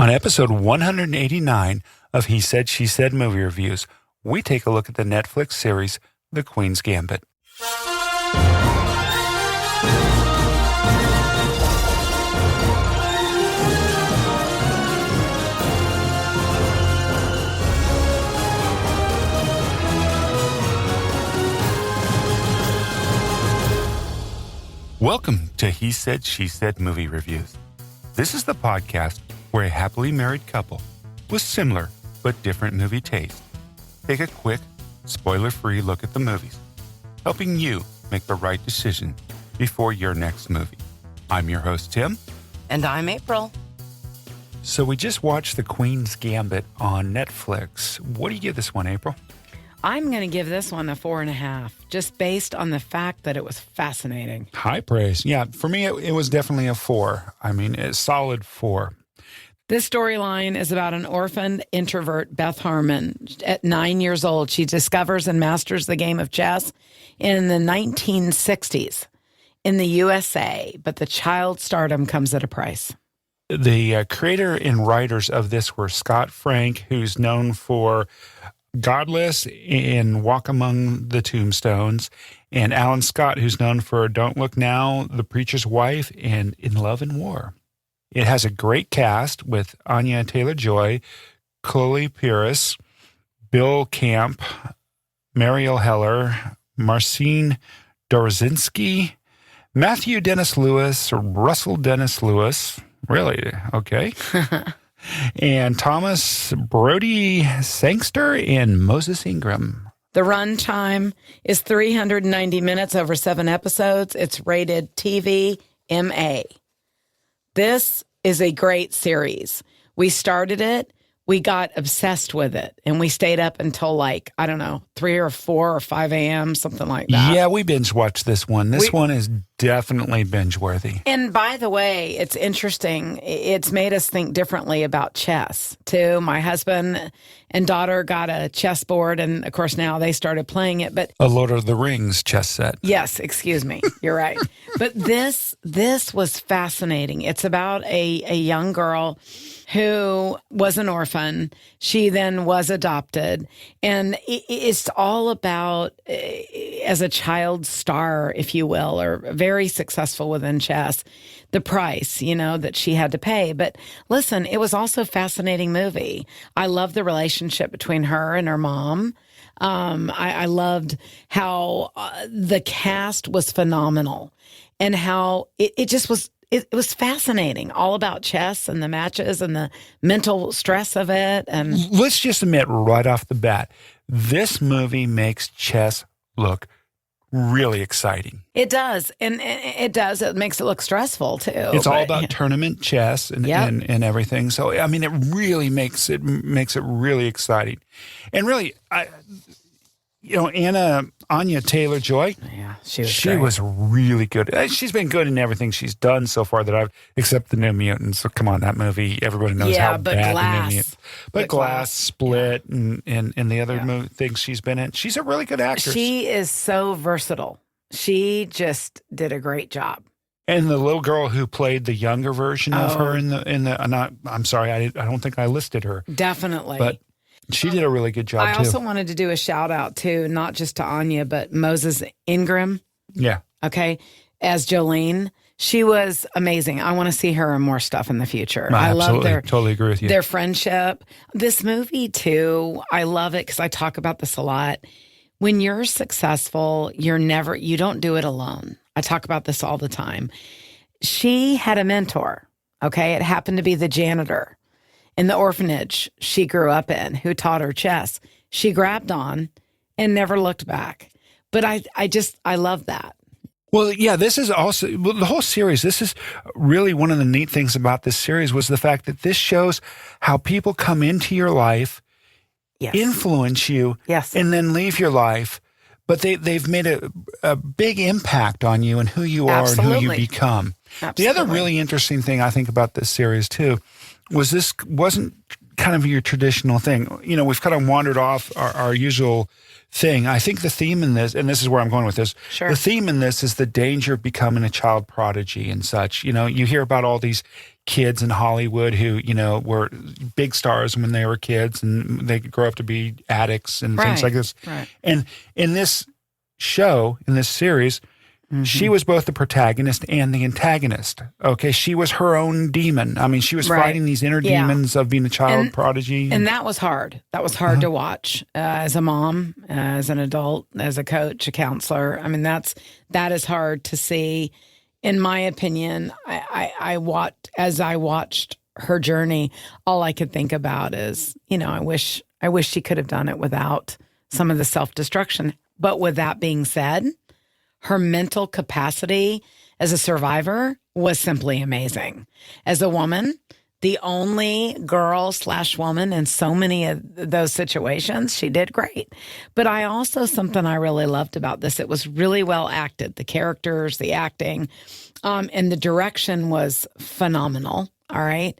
On episode 189 of He Said, She Said Movie Reviews, we take a look at the Netflix series, The Queen's Gambit. Welcome to He Said, She Said Movie Reviews. This is the podcast where a happily married couple with similar but different movie tastes take a quick, spoiler-free look at the movies, helping you make the right decision before your next movie. I'm your host, Tim. And I'm April. So we just watched The Queen's Gambit on Netflix. What do you give this one, April? I'm going to give this one a 4.5, just based on the fact that it was fascinating. High praise. Yeah, for me, it was definitely a 4. I mean, a solid 4. This storyline is about an orphaned introvert, Beth Harmon. At 9 years old, she discovers and masters the game of chess in the 1960s in the USA, but the child stardom comes at a price. The creator and writers of this were Scott Frank, who's known for Godless in Walk Among the Tombstones, and Allan Scott, who's known for Don't Look Now, The Preacher's Wife, and In Love and War. It has a great cast with Anya Taylor-Joy, Chloe Pirrie, Bill Camp, Marielle Heller, Marcin Dorocinski, Matthew Dennis Lewis, Russell Dennis Lewis, really, okay, and Thomas Brodie-Sangster and Moses Ingram. The runtime is 390 minutes over 7 episodes. It's rated TV MA. This is a great series. We started it. We got obsessed with it, and we stayed up until 3 or 4 or 5 a.m., something like that. Yeah, we binge watched this one. This one is definitely binge worthy. And by the way, it's interesting. It's made us think differently about chess, too. My husband and daughter got a chessboard, and of course now they started playing it. But a Lord of the Rings chess set. Yes, excuse me. You're right. But this was fascinating. It's about a young girl who was an orphan. She then was adopted. And it's all about, as a child star, if you will, or very successful within chess, the price, that she had to pay. But listen, it was also a fascinating movie. I love the relationship between her and her mom. I loved how the cast was phenomenal and how it just was. It was fascinating, all about chess and the matches and the mental stress of it. And let's just admit right off the bat, this movie makes chess look really exciting. It does. And it does. It makes it look stressful, too. It's all about tournament chess and everything. So, I mean, it really makes it really exciting. And really, Anya Taylor-Joy, she was really good. She's been good in everything she's done so far except The New Mutants. So come on, that movie, everybody knows how bad The New Mutants. But Glass, Split, and the other things she's been in. She's a really good actress. She is so versatile. She just did a great job. And the little girl who played the younger version of her I'm sorry, I don't think I listed her. Definitely. But she did a really good job, I also wanted to do a shout out, too, not just to Anya, but Moses Ingram. Yeah. Okay. As Jolene. She was amazing. I want to see her in more stuff in the future. I love totally agree with you. Their friendship. This movie, too, I love it because I talk about this a lot. When you're successful, you don't do it alone. I talk about this all the time. She had a mentor. Okay. It happened to be the janitor in the orphanage she grew up in, who taught her chess. She grabbed on and never looked back. But I love that. Well, yeah, this is also, the whole series, this is really one of the neat things about this series was the fact that this shows how people come into your life, influence you, and then leave your life. But they've made a big impact on you and who you are and who you become. Absolutely. The other really interesting thing I think about this series, too, was this wasn't kind of your traditional thing. You know, we've kind of wandered off our usual thing. I think the theme in this, and this is where I'm going with this, Sure. the theme in this is the danger of becoming a child prodigy and such. You know, you hear about all these kids in Hollywood who, you know, were big stars when they were kids and they could grow up to be addicts and things like this. Right. And in this show, in this series, she was both the protagonist and the antagonist. Okay, she was her own demon. I mean, she was fighting these inner demons of being a child prodigy. And that was hard. That was hard to watch as a mom, as an adult, as a coach, a counselor. I mean, that is hard to see. In my opinion, I watched her journey, all I could think about is, you know, I wish she could have done it without some of the self-destruction. But with that being said, her mental capacity as a survivor was simply amazing. As a woman, the only girl/woman in so many of those situations, she did great. But something I really loved about this, it was really well acted. The characters, the acting, and the direction was phenomenal. All right.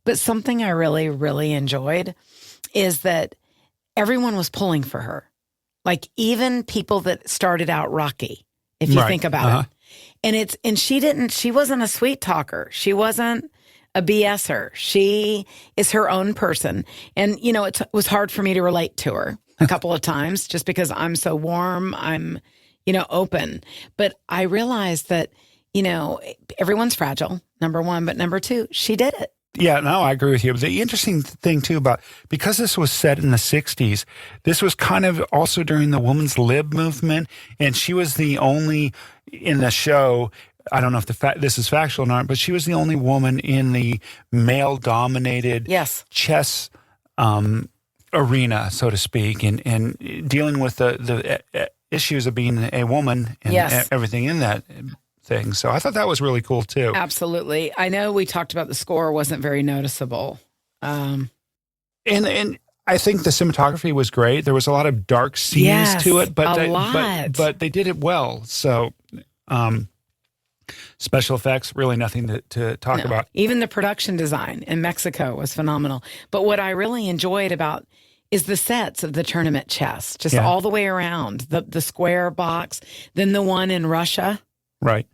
But something I really, really enjoyed is that everyone was pulling for her. Like even people that started out rocky, if you think about it. And she wasn't a sweet talker. She wasn't a BSer. She is her own person. And, you know, it was hard for me to relate to her a couple of times just because I'm so warm. I'm, you know, open. But I realized that, you know, everyone's fragile, number one. But number two, she did it. Yeah, no, I agree with you. The interesting thing, too, because this was set in the 60s, this was kind of also during the women's lib movement, and she was the only, in the show, I don't know if this is factual or not, but she was the only woman in the male-dominated chess arena, so to speak, and dealing with the issues of being a woman and everything in that thing. So I thought that was really cool too. Absolutely. I know we talked about the score wasn't very noticeable. And I think the cinematography was great. There was a lot of dark scenes to it, but they did it well. So special effects, really nothing to talk about. Even the production design in Mexico was phenomenal. But what I really enjoyed about is the sets of the tournament chess, just all the way around, the square box, then the one in Russia. Right.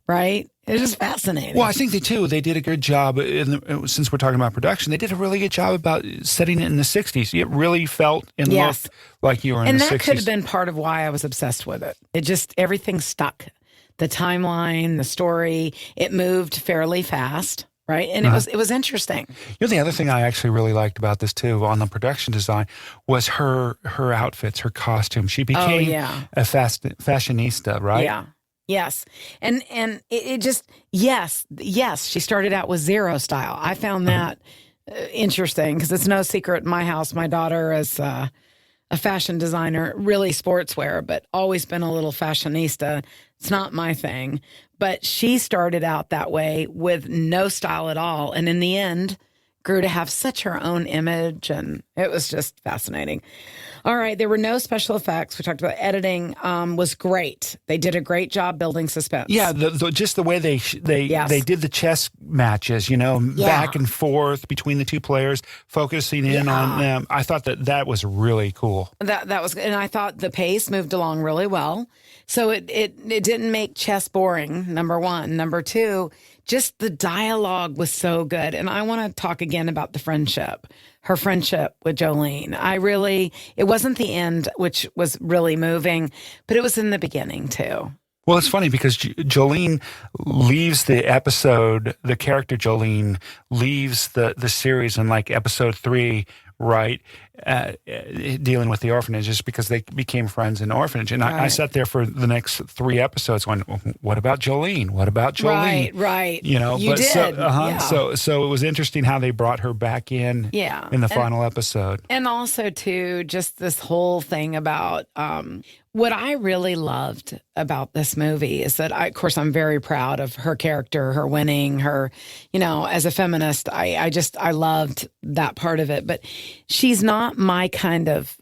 It's just fascinating. Well, I think they did a good job, since we're talking about production, they did a really good job about setting it in the 60s. It really felt and looked like you were in the 60s. And that could have been part of why I was obsessed with it. It just, everything stuck. The timeline, the story, it moved fairly fast, right? And it was interesting. You know, the other thing I actually really liked about this, too, on the production design, was her outfits, her costume. She became a fashionista, right? Yeah. Yes. And it just, yes, she started out with zero style. I found that interesting because it's no secret in my house. My daughter is a fashion designer, really sportswear, but always been a little fashionista. It's not my thing. But she started out that way with no style at all. And in the end, grew to have such her own image. And it was just fascinating. All right. There were no special effects. We talked about editing was great. They did a great job building suspense. Yeah. Just the way they did the chess matches, you know, back and forth between the two players, focusing in on them. I thought that was really cool. That was, and I thought the pace moved along really well. So it didn't make chess boring, number one. Number two, just the dialogue was so good. And I want to talk again about the friendship, her friendship with Jolene. It wasn't the end, which was really moving, but it was in the beginning too. Well, it's funny because Jolene leaves the episode, the character Jolene leaves the series in like episode 3, right? Dealing with the orphanage just because they became friends in the orphanage. And I sat there for the next 3 episodes going, what about Jolene? What about Jolene? Right. You know, you did. So it was interesting how they brought her back in the final episode. And also, too, just this whole thing about what I really loved about this movie is that, of course, I'm very proud of her character, her winning, her, you know, as a feminist, I loved that part of it. But she's not my kind of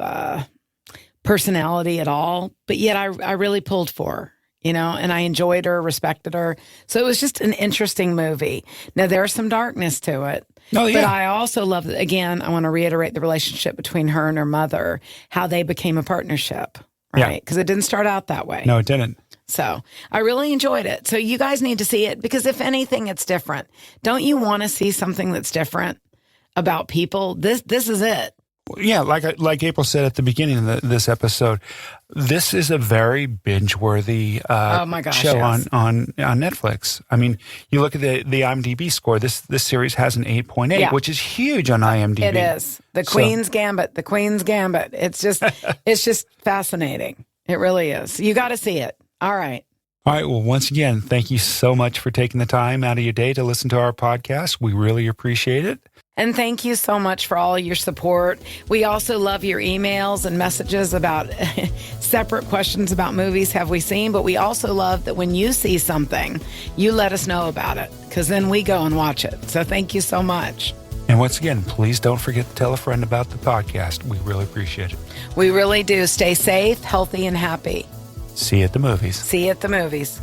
personality at all, but yet I really pulled for her, you know, and I enjoyed her, respected her. So it was just an interesting movie. Now, there's some darkness to it, Oh, yeah. But I also love, again, I want to reiterate the relationship between her and her mother, how they became a partnership, right? Because it didn't start out that way. No, it didn't. So I really enjoyed it. So you guys need to see it because if anything, it's different. Don't you want to see something that's different about people? This is it. Yeah, like April said at the beginning of this episode, this is a very binge-worthy show yes. on Netflix. I mean, you look at the IMDb score. This series has an 8.8, which is huge on IMDb. It is the Queen's Gambit. The Queen's Gambit. It's just fascinating. It really is. You got to see it. All right. All right. Well, once again, thank you so much for taking the time out of your day to listen to our podcast. We really appreciate it. And thank you so much for all your support. We also love your emails and messages about separate questions about movies have we seen, but we also love that when you see something, you let us know about it because then we go and watch it. So thank you so much. And once again, please don't forget to tell a friend about the podcast. We really appreciate it. We really do. Stay safe, healthy, and happy. See you at the movies. See you at the movies.